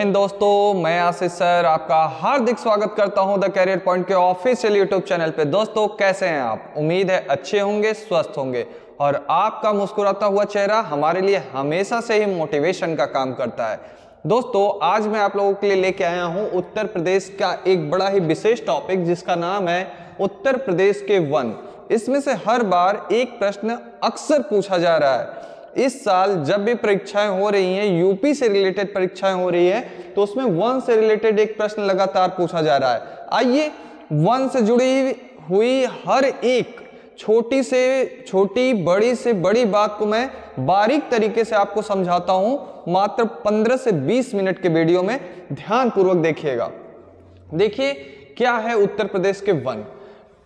हिंद दोस्तों, मैं आशीष सर आपका हार्दिक स्वागत करता हूं द कैरियर पॉइंट के ऑफिशियल यूट्यूब चैनल पे। दोस्तों कैसे हैं आप? उम्मीद है अच्छे होंगे, स्वस्थ होंगे और आपका मुस्कुराता हुआ चेहरा हमारे लिए हमेशा से ही मोटिवेशन का काम करता है। दोस्तों आज मैं आप लोगों के लिए लेके आया हूं उत्तर प्रदेश का एक बड़ा ही विशेष टॉपिक जिसका नाम है उत्तर प्रदेश के वन। इसमें से हर बार एक प्रश्न अक्सर पूछा जा रहा है। इस साल जब भी परीक्षाएं हो रही हैं, यूपी से रिलेटेड परीक्षाएं हो रही है, तो उसमें वन से रिलेटेड एक प्रश्न लगातार पूछा जा रहा है। आइए वन से जुड़ी हुई हर एक छोटी से छोटी, बड़ी से बड़ी बात को मैं बारीक तरीके से आपको समझाता हूं मात्र 15 से 20 मिनट के वीडियो में। ध्यानपूर्वक देखिएगा। देखिए क्या है उत्तर प्रदेश के वन।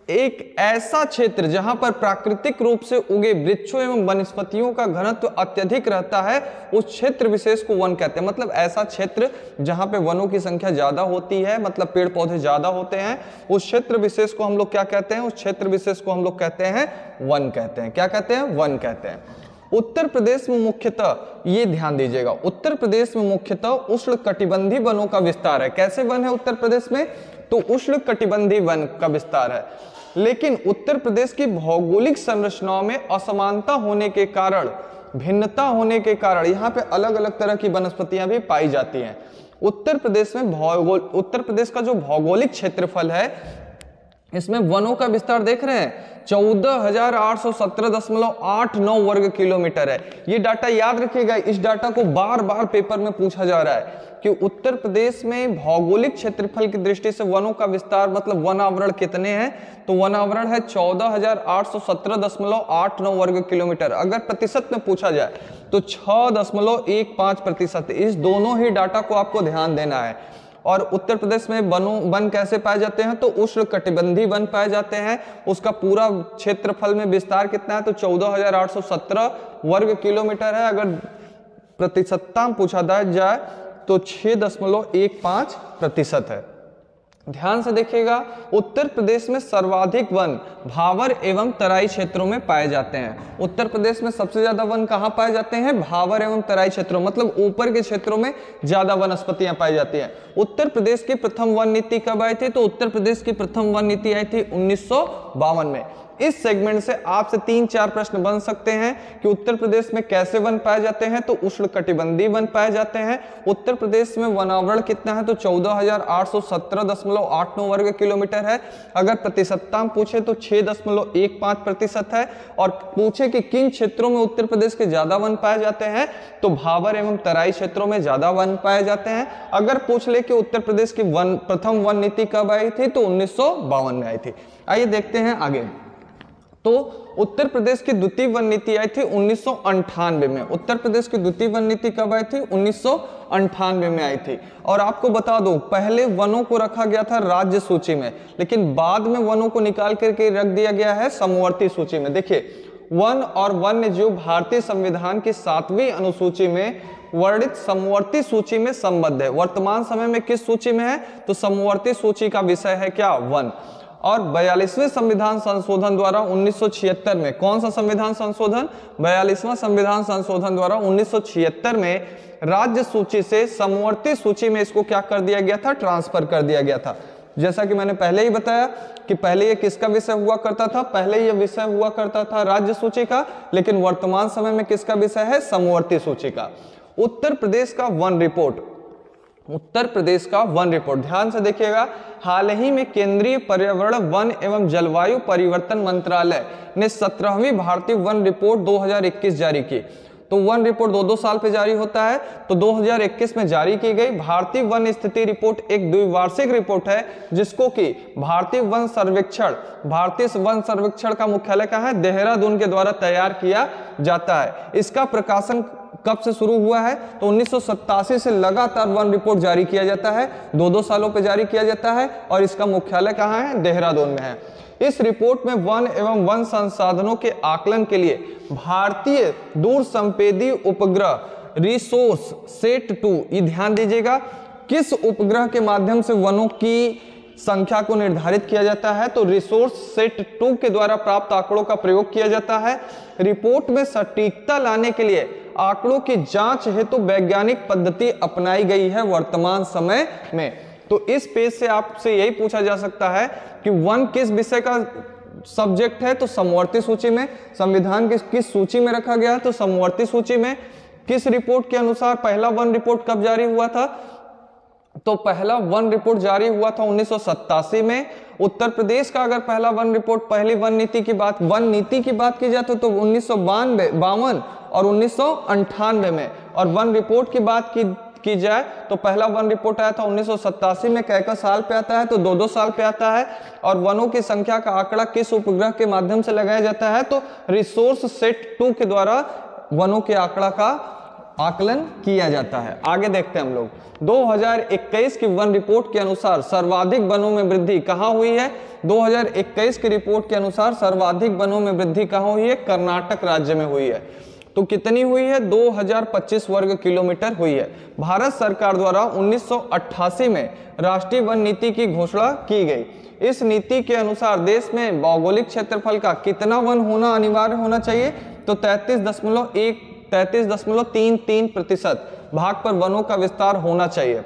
एक ऐसा क्षेत्र जहां पर प्राकृतिक रूप से उगे वृक्षों एवं वनस्पतियों का घनत्व अत्यधिक रहता है, उस क्षेत्र विशेष को वन कहते हैं। मतलब ऐसा क्षेत्र जहां पे वनों की संख्या ज्यादा होती है, मतलब पेड़ पौधे ज्यादा होते हैं, उस क्षेत्र विशेष को हम लोग क्या कहते हैं? उस क्षेत्र विशेष को हम लोग कहते हैं वन कहते हैं। क्या कहते हैं? वन कहते हैं। उत्तर प्रदेश में मुख्यतः, ये ध्यान दीजिएगा, उत्तर प्रदेश में मुख्यतः उष्णकटिबंधीय वनों का विस्तार है। कैसे वन है उत्तर प्रदेश में? तो उष्णकटिबंधीय वन का विस्तार है। लेकिन उत्तर प्रदेश की भौगोलिक संरचनाओं में असमानता होने के कारण, भिन्नता होने के कारण यहाँ पे अलग अलग तरह की वनस्पतियां भी पाई जाती हैं। उत्तर प्रदेश में उत्तर प्रदेश का जो भौगोलिक क्षेत्रफल है, इसमें वनों का विस्तार देख रहे हैं 14,817.89 वर्ग किलोमीटर है। ये डाटा याद रखिएगा। इस डाटा को बार बार पेपर में पूछा जा रहा है कि उत्तर प्रदेश में भौगोलिक क्षेत्रफल की दृष्टि से वनों का विस्तार, मतलब वन आवरण कितने हैं? तो वन आवरण है 14,817.89 वर्ग किलोमीटर। अगर प्रतिशत में पूछा जाए तो 6.15%। इस दोनों ही डाटा को आपको ध्यान देना है। और उत्तर प्रदेश में वन कैसे पाए जाते हैं? तो उष्णकटिबंधीय वन पाए जाते हैं। उसका पूरा क्षेत्रफल में विस्तार कितना है? तो 14,817 वर्ग किलोमीटर है। अगर प्रतिशतता पूछा जाए तो 6.15% है। ध्यान से देखिएगा, उत्तर प्रदेश में सर्वाधिक वन भावर एवं तराई क्षेत्रों में पाए जाते हैं। उत्तर प्रदेश में सबसे ज्यादा वन कहाँ पाए जाते हैं? भावर एवं तराई क्षेत्रों, मतलब ऊपर के क्षेत्रों में ज्यादा वनस्पतियां पाई जाती हैं। उत्तर प्रदेश की प्रथम वन नीति कब आई थी? तो उत्तर प्रदेश की प्रथम वन नीति आई थी 1952 में। इस सेगमेंट से आपसे 3-4 प्रश्न बन सकते हैं कि उत्तर प्रदेश में कैसे वन पाए जाते हैं? तो उष्णकटिबंधीय वन पाए जाते हैं। उत्तर प्रदेश में वनावरण कितना है? तो 14,817.89 वर्ग किलोमीटर है। अगर प्रतिशतता पूछे तो 6.15% है। और पूछे कि किन क्षेत्रों में उत्तर प्रदेश के ज्यादा वन पाए जाते हैं, तो भावर एवं तराई क्षेत्रों में ज्यादा वन पाए जाते हैं। अगर पूछ ले कि उत्तर प्रदेश की प्रथम वन नीति कब आई थी, तो 1952 में आई थी। आइए देखते हैं आगे। तो उत्तर प्रदेश की द्वितीय वन नीति आई थी 1998 में। उत्तर प्रदेश की द्वितीय वन नीति कब आई थी? 1998 में आई थी। और आपको बता दो, पहले वनों को रखा गया था राज्य सूची में, लेकिन बाद में वनों को निकाल करके रख दिया गया है समवर्ती सूची में। देखिए, वन और वन्य जीव भारतीय संविधान की 7वीं अनुसूची में वर्णित समवर्ती सूची में संबद्ध है। वर्तमान समय में किस सूची में है? तो समवर्ती सूची का विषय है क्या? वन। और 42वें संविधान संशोधन द्वारा 1976 में, कौन सा संविधान संशोधन? 42वां संविधान संशोधन द्वारा 1976 में राज्य सूची से समवर्ती सूची में इसको क्या कर दिया गया था? ट्रांसफर कर दिया गया था। जैसा कि मैंने पहले ही बताया कि पहले ये किसका विषय हुआ करता था? पहले ये विषय हुआ करता था राज्य सूची का, लेकिन वर्तमान समय में किसका विषय है? समवर्ती सूची का। उत्तर प्रदेश का वन रिपोर्ट, उत्तर प्रदेश का वन रिपोर्ट ध्यान से देखिएगा। हाल ही में केंद्रीय पर्यावरण, वन एवं जलवायु परिवर्तन मंत्रालय ने 17वीं भारतीय वन रिपोर्ट 2021 जारी की। तो वन रिपोर्ट 2-2 साल पे जारी होता है, तो 2021 में जारी की गई भारतीय वन स्थिति रिपोर्ट एक द्विवार्षिक रिपोर्ट है, जिसको कि भारतीय वन सर्वेक्षण का मुख्यालय कहाँ है? देहरादून के द्वारा तैयार किया जाता है। इसका प्रकाशन कब से शुरू हुआ है? तो 1987 से लगातार वन रिपोर्ट जारी किया जाता है। 2-2 सालों पे जारी किया जाता है और इसका मुख्यालय कहाँ है? देहरादून में है। इस रिपोर्ट में वन एवं वन संसाधनों के आकलन के लिए भारतीय दूरसंवेदी उपग्रह रिसोर्स सेट 2, ये ध्यान दीजिएगा, किस उपग्रह के माध्यम से वनों की संख्या को निर्धारित किया जाता है? तो रिसोर्स सेट 2 के द्वारा प्राप्त आंकड़ों का प्रयोग किया जाता है। रिपोर्ट में सटीकता लाने के लिए आंकड़ों की जांच हेतु वैज्ञानिक पद्धति अपनाई गई है वर्तमान समय में। तो इस पेज से आपसे यही पूछा जा सकता है कि वन किस विषय का सब्जेक्ट है, तो समवर्ती सूची में। संविधान किस सूची में रखा गया है, तो समवर्ती सूची में। किस रिपोर्ट के अनुसार पहला वन रिपोर्ट कब जारी हुआ था, तो पहला वन रिपोर्ट जारी हुआ था 1987 में। उत्तर प्रदेश का अगर पहला वन रिपोर्ट, पहली वन नीति की बात की जाए तो 1952 और 1998 में। और वन रिपोर्ट की बात की जाए तो पहला वन रिपोर्ट आया था 1987 में। कै साल पे आता है, तो 2-2 साल पे आता है। और वनों की संख्या का आंकड़ा किस उपग्रह के माध्यम से लगाया जाता है, तो रिसोर्स सेट 2 के द्वारा वनों के आंकड़ा का आकलन किया जाता है। आगे देखते हैं हम लोग। 2021 की वन रिपोर्ट के अनुसार सर्वाधिक वनों में वृद्धि कहाँ हुई है, 2021 की रिपोर्ट के अनुसार सर्वाधिक वनों में वृद्धि कहाँ हुई है, कर्नाटक राज्य में हुई है। तो कितनी हुई है, 2025 वर्ग किलोमीटर हुई है। भारत सरकार द्वारा 1988 में राष्ट्रीय वन नीति की घोषणा की गई। इस नीति के अनुसार देश में भौगोलिक क्षेत्रफल का कितना वन होना अनिवार्य होना चाहिए, तो 33.33% भाग पर वनों का विस्तार होना चाहिए।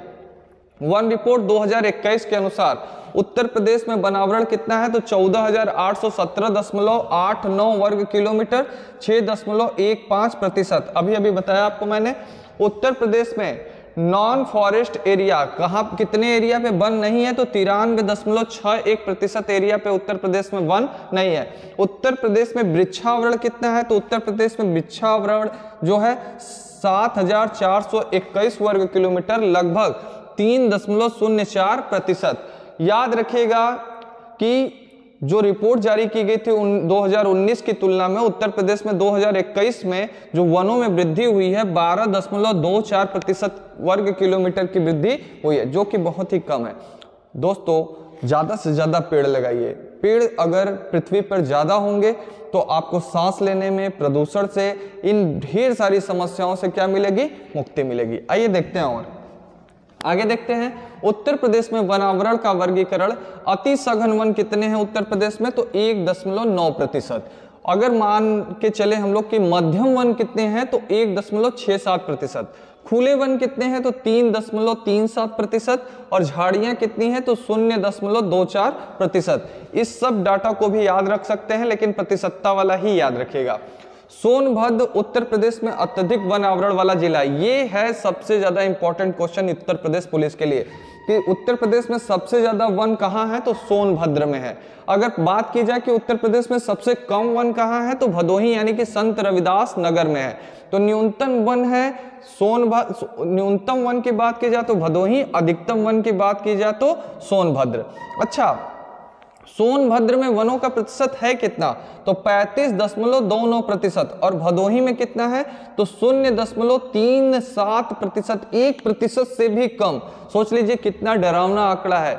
वन रिपोर्ट 2021 के अनुसार उत्तर प्रदेश में वनावरण कितना है, तो 14,817.89 वर्ग किलोमीटर, 6.15%। अभी बताया आपको मैंने। उत्तर प्रदेश में नॉन फॉरेस्ट एरिया कहाँ, कितने एरिया पे वन नहीं है, तो 93.61% एरिया पे उत्तर प्रदेश में वन नहीं है। उत्तर प्रदेश में वृक्षावरण कितना है, तो उत्तर प्रदेश में वृक्षावरण जो है 7,421 वर्ग किलोमीटर, लगभग 3.04%। याद रखिएगा कि जो रिपोर्ट जारी की गई थी 2019 की तुलना में उत्तर प्रदेश में 2021 में जो वनों में वृद्धि हुई है 12.24% वर्ग किलोमीटर की वृद्धि हुई है, जो कि बहुत ही कम है। दोस्तों ज्यादा से ज्यादा पेड़ लगाइए। पेड़ अगर पृथ्वी पर ज्यादा होंगे तो आपको सांस लेने में, प्रदूषण से, इन ढेर सारी समस्याओं से क्या मिलेगी, मुक्ति मिलेगी। आइए देखते हैं और आगे देखते हैं। उत्तर प्रदेश में वनावरण का वर्गीकरण, अति सघन वन कितने हैं उत्तर प्रदेश में, तो 1.9%। अगर मान के चले हम लोग कि मध्यम वन कितने हैं, तो 1.67%। खुले वन कितने हैं, तो 3.37%। और झाड़ियां कितनी हैं, तो 0.24%। इस सब डाटा को भी याद रख सकते हैं, लेकिन प्रतिशतता वाला ही याद रखिएगा। सोनभद्र उत्तर प्रदेश में अत्यधिक वन आवरण वाला जिला, ये है सबसे ज्यादा important question Uttar Pradesh police के लिए कि उत्तर प्रदेश में सबसे ज्यादा वन कहाँ है, तो सोनभद्र में है। अगर बात की जाए कि उत्तर प्रदेश में सबसे कम वन कहाँ है, तो भदोही यानी कि संत रविदास नगर में है। तो न्यूनतम वन है सोनभद्र, न्यूनतम वन की बात की जाए तो भदोही, अधिकतम वन की बात की जाए तो सोनभद्र। अच्छा, सोनभद्र में वनों का प्रतिशत है कितना, तो 35.29%। और भदोही में कितना है, तो 0.37%, 1% से भी कम। सोच लीजिए कितना डरावना आंकड़ा है।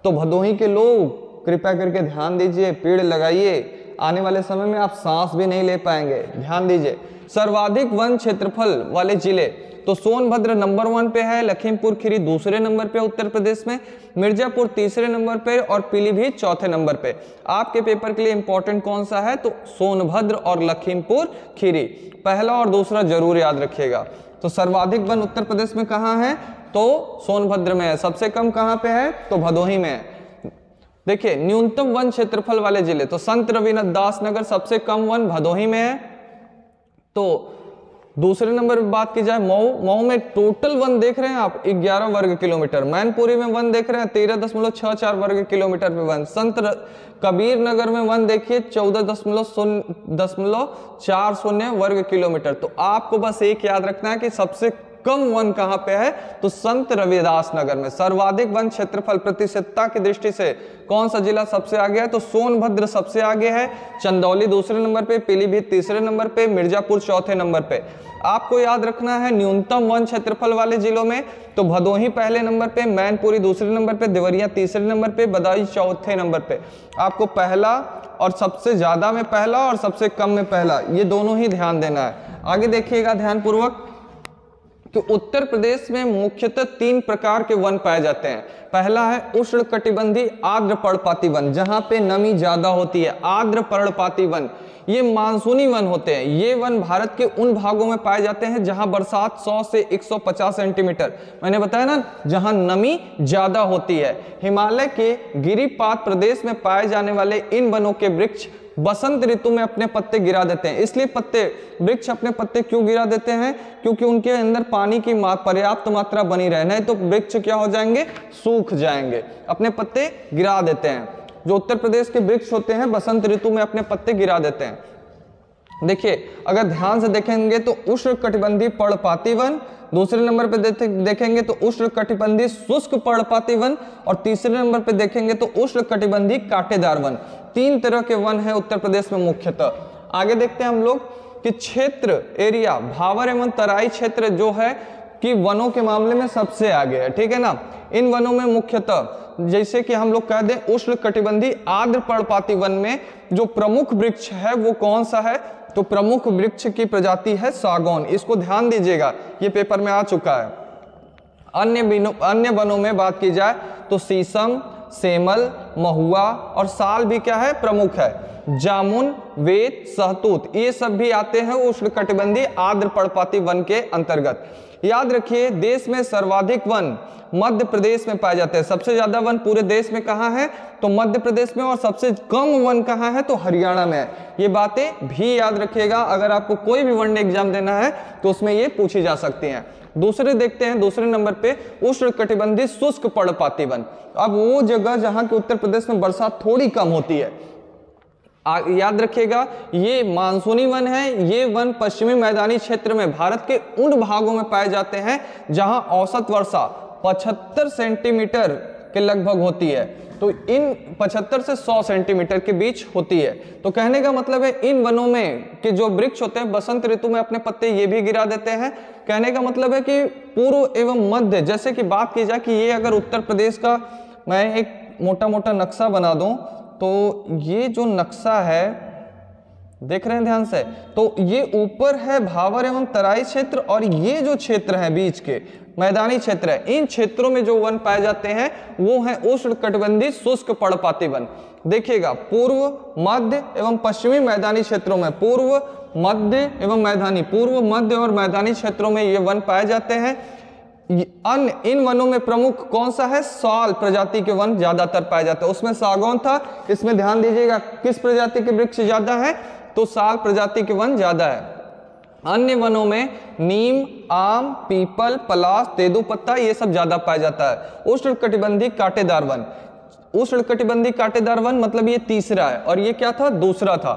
तो भदोही के लोग कृपया करके ध्यान दीजिए, पेड़ लगाइए, आने वाले समय में आप सांस भी नहीं ले पाएंगे, ध्यान दीजिए। सर्वाधिक वन क्षेत्रफल वाले जिले, तो सोनभद्र नंबर 1 पे है, लखीमपुर खीरी दूसरे नंबर पे उत्तर प्रदेश में, मिर्जापुर तीसरे नंबर पे और पीलीभीत चौथे नंबर पे। आपके पेपर के लिए इंपॉर्टेंट कौन सा है, तो सोनभद्र और लखीमपुर खीरी, पहला और दूसरा जरूर याद रखिएगा। तो सर्वाधिक वन उत्तर प्रदेश में कहाँ है, तो सोनभद्र में है। सबसे कम कहाँ पे है, तो भदोही में है। देखिए न्यूनतम वन क्षेत्रफल वाले जिले, तो संत रविदास दास नगर सबसे कम वन भदोही में है। तो दूसरे नंबर पर बात की जाए मऊ में टोटल वन देख रहे हैं आप 11 वर्ग किलोमीटर। मैनपुरी में वन देख रहे हैं 13.64 वर्ग किलोमीटर पे वन। संत कबीर नगर में वन देखिए 14.40 वर्ग किलोमीटर। तो आपको बस एक याद रखना है कि सबसे कम वन कहां पे है, तो संत रविदास नगर में। सर्वाधिक वन क्षेत्रफल प्रतिशतता की दृष्टि से कौन सा जिला सबसे आगे है, तो सोनभद्र सबसे आगे है, चंदौली दूसरे नंबर पे, पीलीभीत तीसरे नंबर पे, मिर्जापुर चौथे नंबर पे। आपको याद रखना है न्यूनतम वन क्षेत्रफल वाले जिलों में, तो भदोही पहले नंबर पे, मैनपुरी दूसरे नंबर पे, देवरिया तीसरे नंबर पे, बदायूं चौथे नंबर पे। आपको पहला और सबसे ज्यादा में पहला और सबसे कम में पहला, ये दोनों ही ध्यान देना है। आगे देखिएगा ध्यानपूर्वक कि उत्तर प्रदेश में मुख्यतः 3 प्रकार के वन पाए जाते हैं। पहला है उष्णकटिबंधीय आर्द्र पर्णपाती वन, जहां पे नमी ज्यादा होती है। आर्द्र पर्णपाती वन ये मानसूनी वन होते हैं। ये वन भारत के उन भागों में पाए जाते हैं जहां बरसात 100 से 150 सेंटीमीटर, मैंने बताया ना, जहां नमी ज्यादा होती है। हिमालय के गिरिपात प्रदेश में पाए जाने वाले इन वनों के वृक्ष बसंत ऋतु में अपने पत्ते गिरा देते हैं। इसलिए वृक्ष अपने पत्ते क्यों गिरा देते हैं? क्योंकि उनके अंदर पानी की पर्याप्त मात्रा बनी रहे, नहीं तो वृक्ष क्या हो जाएंगे? सूख जाएंगे, अपने पत्ते गिरा देते हैं। जो उत्तर प्रदेश के वृक्ष होते हैं बसंत ऋतु में अपने पत्ते गिरा देते हैं। देखिए, अगर ध्यान से देखेंगे तो उष्णकटिबंधीय पर्णपाती वन, दूसरे नंबर पे देखेंगे तो उष्णकटिबंधीय शुष्क पर्णपाती वन, और तीसरे नंबर पे देखेंगे तो उष्णकटिबंधीय कांटेदार वन। 3 तरह के वन है उत्तर प्रदेश में मुख्यतः। आगे देखते हैं हम लोग कि क्षेत्र एरिया, भावर एवं तराई क्षेत्र जो है कि वनों के मामले में सबसे आगे है, ठीक है ना। इन वनों में मुख्यतः जैसे कि हम लोग कह दें उष्णकटिबंधीय आर्द्र पर्णपाती वन में जो प्रमुख वृक्ष है वो कौन सा है? तो प्रमुख वृक्ष की प्रजाति है सागौन। इसको ध्यान दीजिएगा, ये पेपर में आ चुका है। अन्य वनों में बात की जाए तो शीशम, सेमल, महुआ और साल भी क्या है? प्रमुख है। जामुन, वेत, सहतूत ये सब भी आते हैं उष्णकटिबंधीय आर्द्र पर्णपाती वन के अंतर्गत। याद रखिए, देश में सर्वाधिक वन मध्य प्रदेश में पाए जाते हैं। सबसे ज्यादा वन पूरे देश में कहाँ है? तो मध्य प्रदेश में, और सबसे कम वन कहाँ है? तो हरियाणा में है। ये बातें भी याद रखिएगा, अगर आपको कोई भी वन एग्जाम देना है तो उसमें ये पूछी जा सकती हैं। दूसरे देखते हैं, दूसरे नंबर पे उष्णकटिबंधीय शुष्क पर्णपाती वन। अब वो जगह जहां के उत्तर प्रदेश में बरसात थोड़ी कम होती है, याद रखिएगा ये मानसूनी वन है। ये वन पश्चिमी मैदानी क्षेत्र में भारत के उन भागों में पाए जाते हैं जहां औसत वर्षा 75 सेंटीमीटर के लगभग होती है। तो इन 75 से 100 सेंटीमीटर के बीच होती है। तो कहने का मतलब है इन वनों में कि जो वृक्ष होते हैं बसंत ऋतु में अपने पत्ते ये भी गिरा देते हैं। कहने का मतलब है कि पूर्व एवं मध्य, जैसे कि बात की जाए कि ये अगर उत्तर प्रदेश का मैं एक मोटा मोटा नक्शा बना दूं, तो ये जो नक्शा है देख रहे हैं ध्यान से, तो ये ऊपर है भावर एवं तराई क्षेत्र, और ये जो क्षेत्र है बीच के मैदानी क्षेत्र है, इन क्षेत्रों में जो वन पाए जाते हैं वो है उष्णकटिबंधीय शुष्क पर्णपाती वन। देखिएगा, पूर्व, मध्य एवं पश्चिमी मैदानी क्षेत्रों में, पूर्व, मध्य और मैदानी क्षेत्रों में ये वन पाए जाते हैं। इन वनों में प्रमुख कौन सा है? साल प्रजाति के वन ज्यादातर पाए जाते हैं। उसमें सागौन था, इसमें ध्यान दीजिएगा किस प्रजाति के वृक्ष ज्यादा है? तो साल प्रजाति के वन ज्यादा है। अन्य वनों में नीम, आम, पीपल, पलाश, तेंदूपत्ता ये सब ज्यादा पाया जाता है। उष्णकटिबंधीय कांटेदार वन, उष्णकटिबंधीय कांटेदार वन मतलब ये तीसरा है, और ये क्या था? दूसरा था।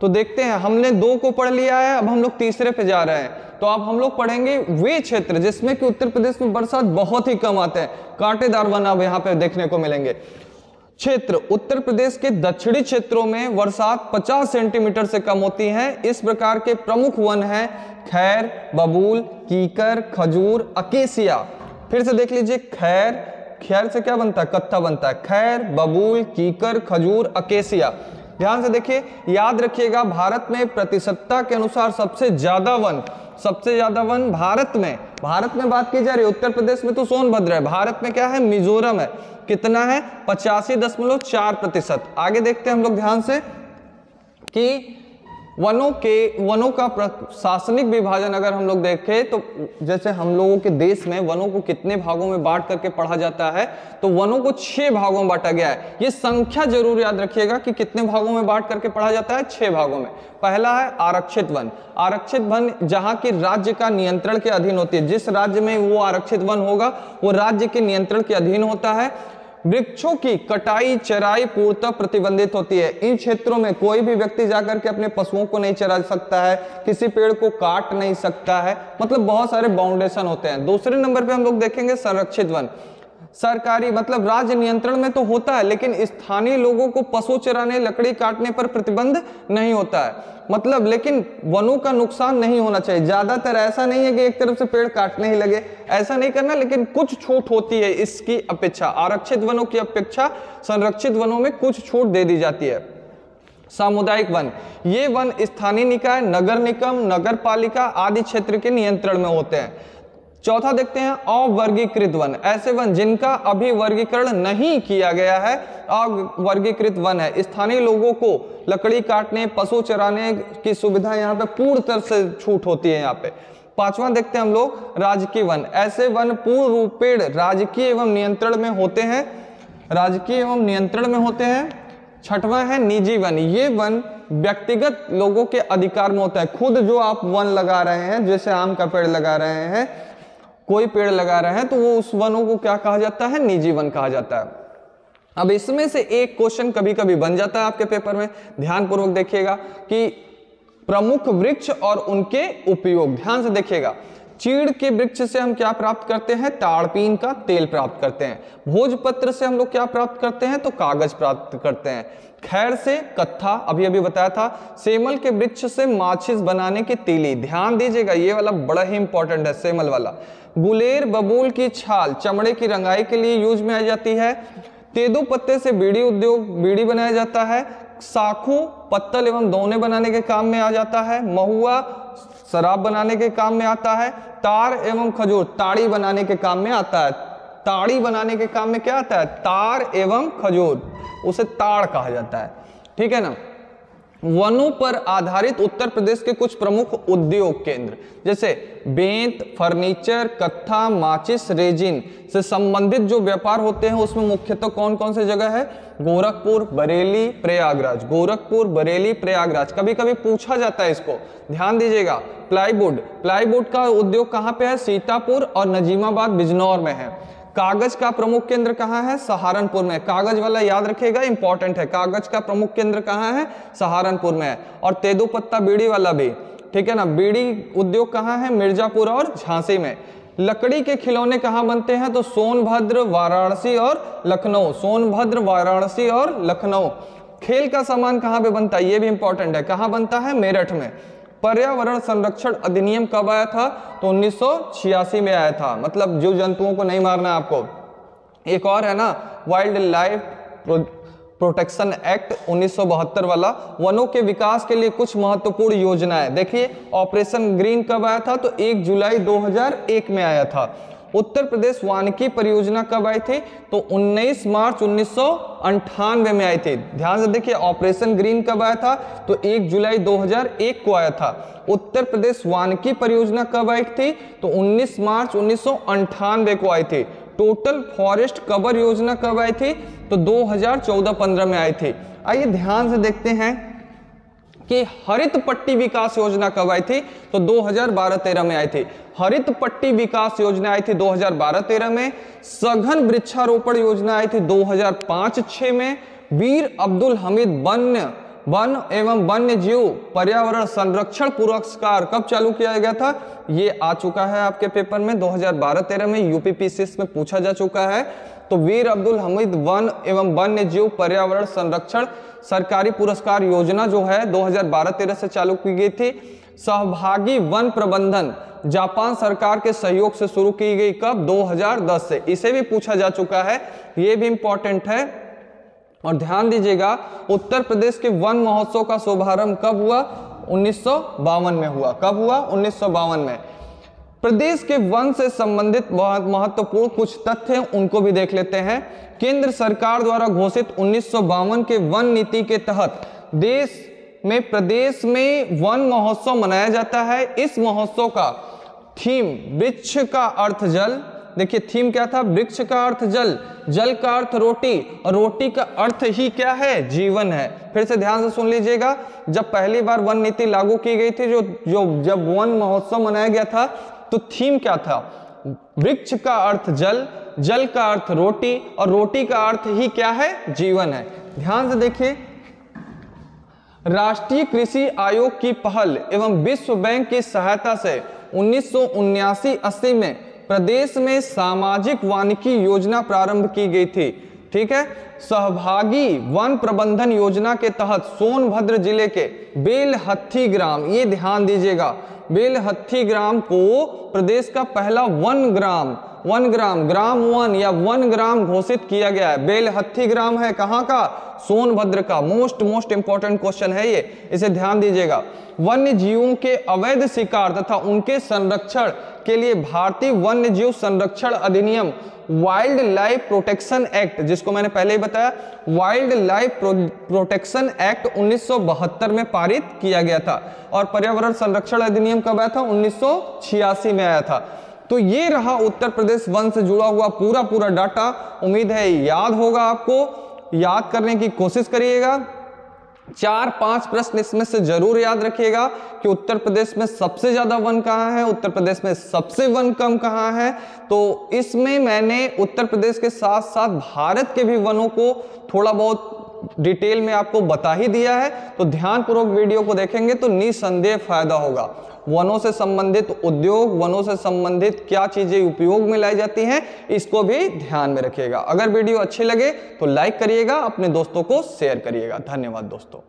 तो देखते हैं, हमने 2 को पढ़ लिया है, अब हम लोग तीसरे पे जा रहे हैं। तो अब हम लोग पढ़ेंगे वे क्षेत्र जिसमें कि उत्तर प्रदेश में बरसात बहुत ही कम आते हैं। कांटेदार वन अब यहाँ पे देखने को मिलेंगे। क्षेत्र, उत्तर प्रदेश के दक्षिणी क्षेत्रों में बरसात 50 सेंटीमीटर से कम होती है। इस प्रकार के प्रमुख वन हैं खैर, बबूल, कीकर, खजूर, अकेसिया। फिर से देख लीजिए, खैर से क्या बनता है? कत्था बनता है। खैर, बबूल, कीकर, खजूर, अकेसिया। ध्यान से देखिए, याद रखिएगा, भारत में प्रतिशतता के अनुसार सबसे ज्यादा वन भारत में बात की जा रही है। उत्तर प्रदेश में तो सोनभद्र है, भारत में क्या है? मिजोरम है। कितना है? 85.4%। आगे देखते हैं हम लोग ध्यान से कि वनों का प्रशासनिक विभाजन अगर हम लोग देखें तो जैसे हम लोगों के देश में वनों को कितने भागों में बांट करके पढ़ा जाता है, तो वनों को 6 भागों में बांटा गया है। ये संख्या जरूर याद रखिएगा कि कितने भागों में बांट करके पढ़ा जाता है? 6 भागों में। पहला है आरक्षित वन। आरक्षित वन जहां की राज्य का नियंत्रण के अधीन होती है। जिस राज्य में वो आरक्षित वन होगा वो राज्य के नियंत्रण के अधीन होता है। वृक्षों की कटाई, चराई पूर्णतः प्रतिबंधित होती है। इन क्षेत्रों में कोई भी व्यक्ति जाकर के अपने पशुओं को नहीं चरा सकता है, किसी पेड़ को काट नहीं सकता है, मतलब बहुत सारे बाउंडेशन होते हैं। दूसरे नंबर पे हम लोग देखेंगे संरक्षित वन। सरकारी मतलब राज्य नियंत्रण में तो होता है, लेकिन स्थानीय लोगों को पशु चराने, लकड़ी काटने पर प्रतिबंध नहीं होता है। मतलब लेकिन वनों का नुकसान नहीं होना चाहिए। ज्यादातर ऐसा नहीं है कि एक तरफ से पेड़ काटने ही लगे, ऐसा नहीं करना, लेकिन कुछ छूट होती है इसकी अपेक्षा। आरक्षित वनों की अपेक्षा संरक्षित वनों में कुछ छूट दे दी जाती है। सामुदायिक वन, ये वन स्थानीय निकाय, नगर निगम, नगर पालिका आदि क्षेत्र के नियंत्रण में होते हैं। चौथा देखते हैं अवर्गीकृत वन, ऐसे वन जिनका अभी वर्गीकरण नहीं किया गया है, अवर्गीकृत वन है। स्थानीय लोगों को लकड़ी काटने, पशु चराने की सुविधा यहाँ पे पूर्ण तरह से छूट होती है यहाँ पे। पांचवा देखते हैं हम लोग राजकीय वन, ऐसे वन पूर्ण रूपेण राजकीय एवं नियंत्रण में होते हैं, राजकीय एवं नियंत्रण में होते हैं। छठवां है निजी वन, ये वन व्यक्तिगत लोगों के अधिकार में होता है। खुद जो आप वन लगा रहे हैं, जैसे आम का पेड़ लगा रहे हैं, कोई पेड़ लगा रहे हैं, तो वो उस वनों को क्या कहा जाता है? निजी वन कहा जाता है। अब इसमें से एक क्वेश्चन कभी कभी बन जाता है आपके पेपर में, ध्यानपूर्वक देखिएगा कि प्रमुख वृक्ष और उनके उपयोग। ध्यान से देखिएगा, चीड़ के वृक्ष से हम क्या प्राप्त करते हैं? ताड़पीन का तेल प्राप्त करते हैं। भोजपत्र से हम लोग क्या प्राप्त करते हैं? तो कागज प्राप्त करते हैं। खैर से कत्था, अभी अभी बताया था। सेमल के वृक्ष से माचिस बनाने की तीली, ध्यान दीजिएगा ये वाला बड़ा ही इंपॉर्टेंट है, सेमल वाला। गुलेर बबूल की छाल चमड़े की रंगाई के लिए यूज में आ जाती है। तेदू पत्ते से बीड़ी उद्योग, बीड़ी बनाया जाता है। साखू पत्तल एवं दोने बनाने के काम में आ जाता है। महुआ शराब बनाने के काम में आता है। तार एवं खजूर ताड़ी बनाने के काम में आता है। ताड़ी बनाने के काम में क्या आता है? तार एवं खजूर, उसे ताड़ कहा जाता है, ठीक है ना। वनों पर आधारित उत्तर प्रदेश के कुछ प्रमुख उद्योग केंद्र, जैसे बेंत, फर्नीचर, कत्था, माचिस, रेजिन से संबंधित जो व्यापार होते हैं उसमें मुख्यतः कौन कौन से जगह है? गोरखपुर, बरेली, प्रयागराज। गोरखपुर, बरेली, प्रयागराज। कभी कभी पूछा जाता है इसको, ध्यान दीजिएगा। प्लाईवुड, प्लाईवुड का उद्योग कहाँ पे है? सीतापुर और नजीमाबाद, बिजनौर में है। कागज का प्रमुख केंद्र कहाँ है? सहारनपुर में। कागज वाला याद रखिएगा, इंपॉर्टेंट है। कागज का प्रमुख केंद्र कहाँ है? सहारनपुर में है। और तेदूपत्ता बीड़ी वाला भी, ठीक है ना। बीड़ी उद्योग कहाँ है? मिर्जापुर और झांसी में। लकड़ी के खिलौने कहाँ बनते हैं? तो सोनभद्र, वाराणसी और लखनऊ। सोनभद्र, वाराणसी और लखनऊ। खेल का सामान कहाँ पे बनता है? ये भी इंपॉर्टेंट है। कहाँ बनता है? मेरठ में। पर्यावरण संरक्षण अधिनियम कब आया था? तो 1986 में आया था। मतलब जीव जंतुओं को नहीं मारना आपको। एक और है ना, वाइल्ड लाइफ प्रोटेक्शन एक्ट 1972 वाला, वनों के विकास के लिए कुछ महत्वपूर्ण योजनाएं। देखिए ऑपरेशन ग्रीन कब आया था? तो 1 जुलाई 2001 में आया था। उत्तर प्रदेश वानिकी परियोजना कब आई थी? तो 19 मार्च 1998 में आई थी। ध्यान से देखिए, ऑपरेशन ग्रीन कब आया था? तो 1 जुलाई 2001 को आया था। उत्तर प्रदेश वानिकी परियोजना कब आई थी? तो 19 मार्च 1998 को आई थी। टोटल फॉरेस्ट कवर योजना कब आई थी? तो 2014-15 में आई थी। आइए ध्यान से देखते हैं कि हरित पट्टी विकास योजना कब आई थी? तो 2012-13 में आई थी। हरित पट्टी विकास योजना आई थी 2012-13 में। सघन वृक्षारोपण योजना आई थी 2005-6 में। वीर अब्दुल हमीद वन एवं वन्य जीव पर्यावरण संरक्षण पुरस्कार कब चालू किया गया था? ये आ चुका है आपके पेपर में 2012-13 में, यूपीपीसीएस में पूछा जा चुका है। तो वीर अब्दुल हमीद वन एवं वन्य जीव पर्यावरण संरक्षण सरकारी पुरस्कार योजना जो है 2012-13 से चालू की गई थी। सहभागी वन प्रबंधन जापान सरकार के सहयोग से शुरू की गई, कब? 2010 से। इसे भी पूछा जा चुका है, ये भी इंपॉर्टेंट है। और ध्यान दीजिएगा, उत्तर प्रदेश के वन महोत्सव का शुभारंभ कब हुआ? 1952 में हुआ। कब हुआ? 1952 में। प्रदेश के वन से संबंधित बहुत महत्वपूर्ण कुछ तथ्य हैं, उनको भी देख लेते हैं। केंद्र सरकार द्वारा घोषित 1952 के वन नीति के तहत प्रदेश में वन महोत्सव मनाया जाता है। इस महोत्सव का थीम वृक्ष का अर्थ जल। देखिए थीम क्या था? वृक्ष का अर्थ जल, जल का अर्थ रोटी, और रोटी का अर्थ ही क्या है? जीवन है। फिर से ध्यान से सुन लीजिएगा, जब पहली बार वन नीति लागू की गई थी, जब वन महोत्सव मनाया गया था, तो थीम क्या था? वृक्ष का अर्थ जल, जल का अर्थ रोटी, और रोटी का अर्थ ही क्या है? जीवन है। ध्यान से देखिए, राष्ट्रीय कृषि आयोग की पहल एवं विश्व बैंक की सहायता से 1979-80 में प्रदेश में सामाजिक वानिकी योजना प्रारंभ की गई थी। ठीक है। सहभागी वन प्रबंधन योजना के तहत सोनभद्र जिले के बेलहत्थी ग्राम, ये ध्यान दीजिएगा, बेलहत्थी ग्राम को प्रदेश का पहला वन ग्राम 1 ग्राम, ग्राम 1 या 1 ग्राम घोषित किया गया है। बेलहत्थी ग्राम है कहां का? सोनभद्र का। मोस्ट इंपॉर्टेंट क्वेश्चन है ये, इसे ध्यान दीजिएगा। वन्य जीवों के अवैध शिकार तथा उनके संरक्षण के लिए भारतीय वन्य जीव संरक्षण अधिनियम वाइल्ड लाइफ प्रोटेक्शन एक्ट, जिसको मैंने पहले ही बताया, वाइल्ड लाइफ प्रोटेक्शन एक्ट 1972 में पारित किया गया था। और पर्यावरण संरक्षण अधिनियम कब आया था? 1986 में आया था। तो ये रहा उत्तर प्रदेश वन से जुड़ा हुआ पूरा डाटा। उम्मीद है याद होगा आपको, याद करने की कोशिश करिएगा। 4-5 प्रश्न इसमें से जरूर याद रखिएगा कि उत्तर प्रदेश में सबसे ज्यादा वन कहाँ है, उत्तर प्रदेश में सबसे वन कम कहाँ है। तो इसमें मैंने उत्तर प्रदेश के साथ साथ भारत के भी वनों को थोड़ा बहुत डिटेल में आपको बता ही दिया है। तो ध्यानपूर्वक वीडियो को देखेंगे तो निसंदेह फायदा होगा। वनों से संबंधित उद्योग, वनों से संबंधित क्या चीजें उपयोग में लाई जाती हैं, इसको भी ध्यान में रखिएगा। अगर वीडियो अच्छी लगे तो लाइक करिएगा, अपने दोस्तों को शेयर करिएगा। धन्यवाद दोस्तों।